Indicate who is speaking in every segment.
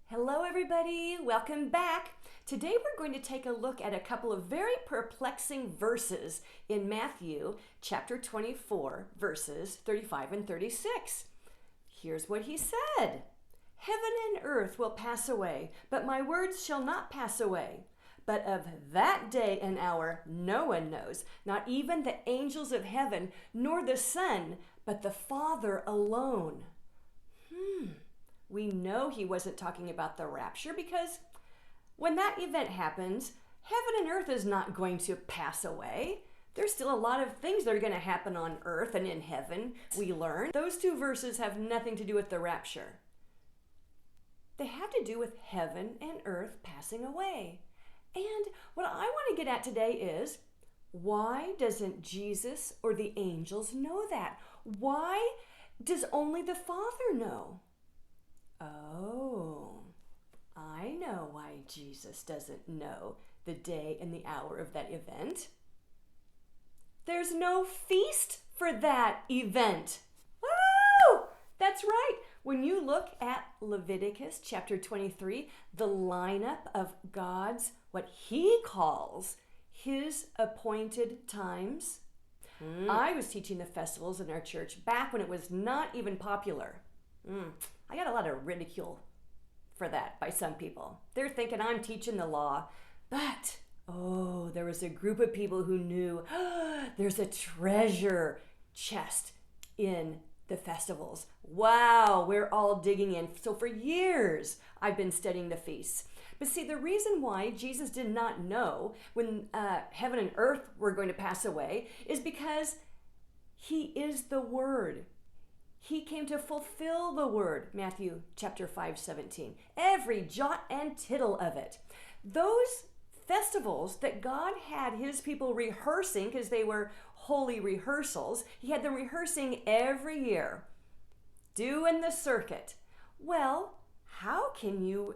Speaker 1: Hello everybody, welcome back. Today we're going to take a look at a couple of very perplexing verses in Matthew chapter 24, verses 35 and 36. Here's what he said. Heaven and earth will pass away, but my words shall not pass away. But of that day and hour no one knows, not even the angels of heaven, nor the Son, but the Father alone. We know he wasn't talking about the rapture because when that event happens, heaven and earth is not going to pass away. There's still a lot of things that are going to happen on earth and in heaven, we learn. Those two verses have nothing to do with the rapture. They have to do with heaven and earth passing away. And what I want to get at today is, why doesn't Jesus or the angels know that? Why does only the Father know? Oh, I know why Jesus doesn't know the day and the hour of that event. There's no feast for that event. Woo! That's right. When you look at Leviticus chapter 23, the lineup of God's, what he calls his appointed times. I was teaching the festivals in our church back when it was not even popular. I got a lot of ridicule for that by some people. They're thinking I'm teaching the law, but there was a group of people who knew there's a treasure chest in the festivals. Wow, we're all digging in. So for years, I've been studying the feasts. But see, the reason why Jesus did not know when heaven and earth were going to pass away is because he is the Word. He came to fulfill the word, Matthew chapter 5:17. Every jot and tittle of it. Those festivals that God had his people rehearsing, because they were holy rehearsals, he had them rehearsing every year, doing the circuit. Well, how can you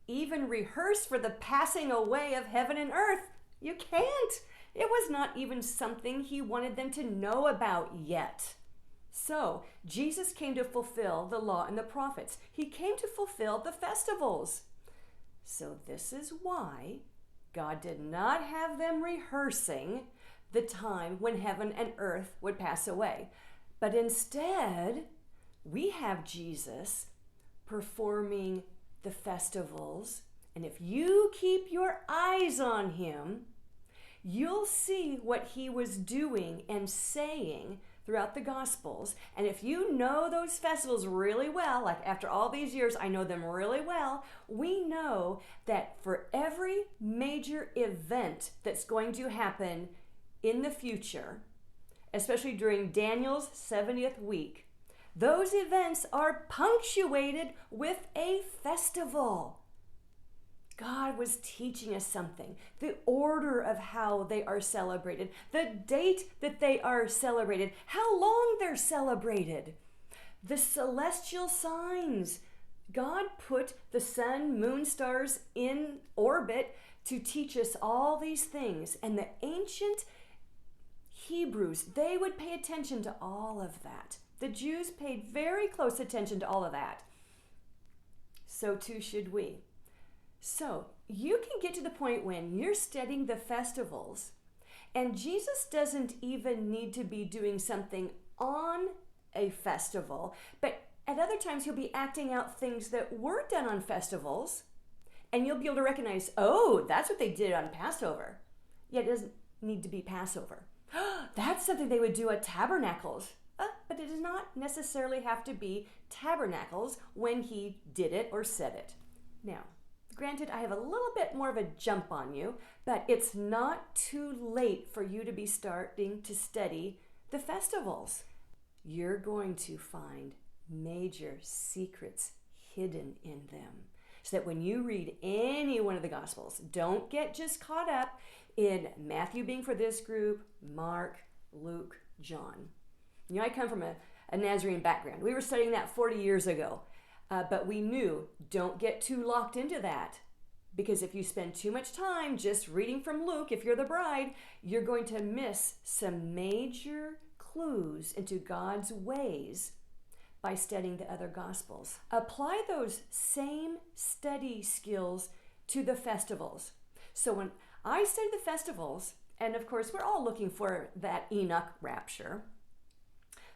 Speaker 1: even rehearse for the passing away of heaven and earth? You can't. It was not even something he wanted them to know about yet. So, Jesus came to fulfill the law and the prophets. He came to fulfill the festivals. So this is why God did not have them rehearsing the time when heaven and earth would pass away. But instead, we have Jesus performing the festivals. And if you keep your eyes on him, you'll see what he was doing and saying throughout the Gospels. And if you know those festivals really well, like after all these years, I know them really well, we know that for every major event that's going to happen in the future, especially during Daniel's 70th week, those events are punctuated with a festival. God was teaching us something, the order of how they are celebrated, the date that they are celebrated, how long they're celebrated, the celestial signs. God put the sun, moon, stars in orbit to teach us all these things. And the ancient Hebrews, they would pay attention to all of that. The Jews paid very close attention to all of that. So too should we. So you can get to the point when you're studying the festivals and Jesus doesn't even need to be doing something on a festival, but at other times he'll be acting out things that were done on festivals, and you'll be able to recognize, oh, that's what they did on Passover. Yeah, it doesn't need to be Passover. That's something they would do at tabernacles. But it does not necessarily have to be tabernacles when he did it or said it. Now, granted, I have a little bit more of a jump on you, but it's not too late for you to be starting to study the festivals. You're going to find major secrets hidden in them, so that when you read any one of the Gospels, don't get just caught up in Matthew being for this group, Mark, Luke, John. You know, I come from a Nazarene background. We were studying that 40 years ago. But we knew, don't get too locked into that, because if you spend too much time just reading from Luke, if you're the bride, you're going to miss some major clues into God's ways by studying the other Gospels. Apply those same study skills to the festivals. So when I study the festivals, and of course we're all looking for that Enoch rapture,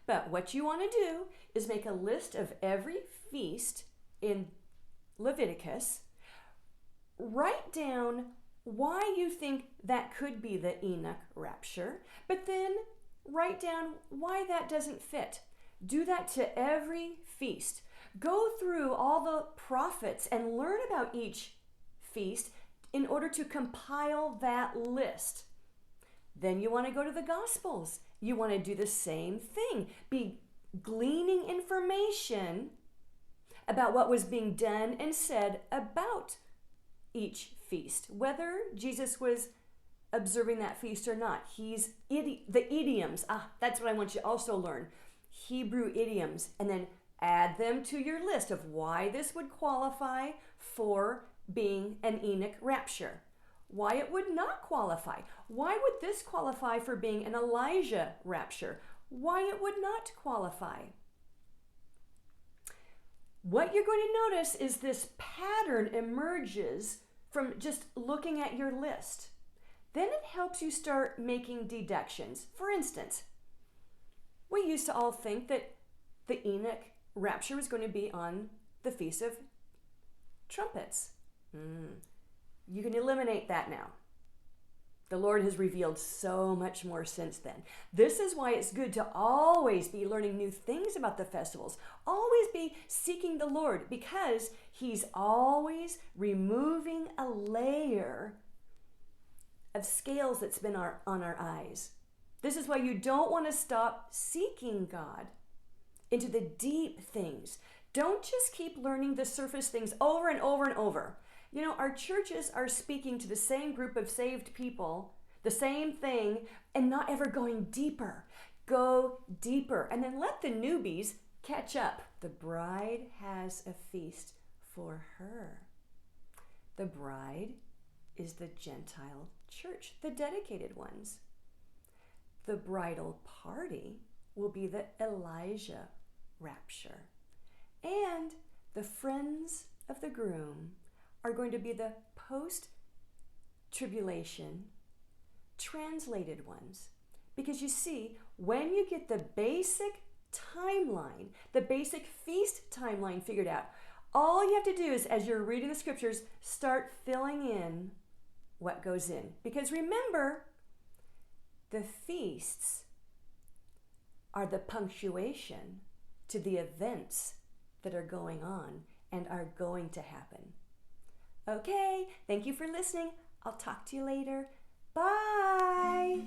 Speaker 1: but what you want to do is make a list of every feast in Leviticus, write down why you think that could be the Enoch rapture, but then write down why that doesn't fit. Do that to every feast. Go through all the prophets and learn about each feast in order to compile that list. Then you want to go to the Gospels. You want to do the same thing. Be gleaning information about what was being done and said about each feast, whether Jesus was observing that feast or not. The idioms. That's what I want you to also learn. Hebrew idioms, and then add them to your list of why this would qualify for being an Enoch rapture. Why it would not qualify. Why would this qualify for being an Elijah rapture? Why it would not qualify. What you're going to notice is this pattern emerges from just looking at your list. Then it helps you start making deductions. For instance, we used to all think that the Enoch rapture was going to be on the Feast of Trumpets. You can eliminate that now. The Lord has revealed so much more since then. This is why it's good to always be learning new things about the festivals. Always be seeking the Lord, because He's always removing a layer of scales that's been on our eyes. This is why you don't want to stop seeking God into the deep things. Don't just keep learning the surface things over and over and over. You know, our churches are speaking to the same group of saved people, the same thing, and not ever going deeper. Go deeper, and then let the newbies catch up. The bride has a feast for her. The bride is the Gentile church, the dedicated ones. The bridal party will be the Elijah rapture. And the friends of the groom are going to be the post-tribulation translated ones. Because you see, when you get the basic timeline, the basic feast timeline figured out, all you have to do is, as you're reading the scriptures, start filling in what goes in. Because remember, the feasts are the punctuation to the events that are going on and are going to happen. Okay, thank you for listening. I'll talk to you later. Bye.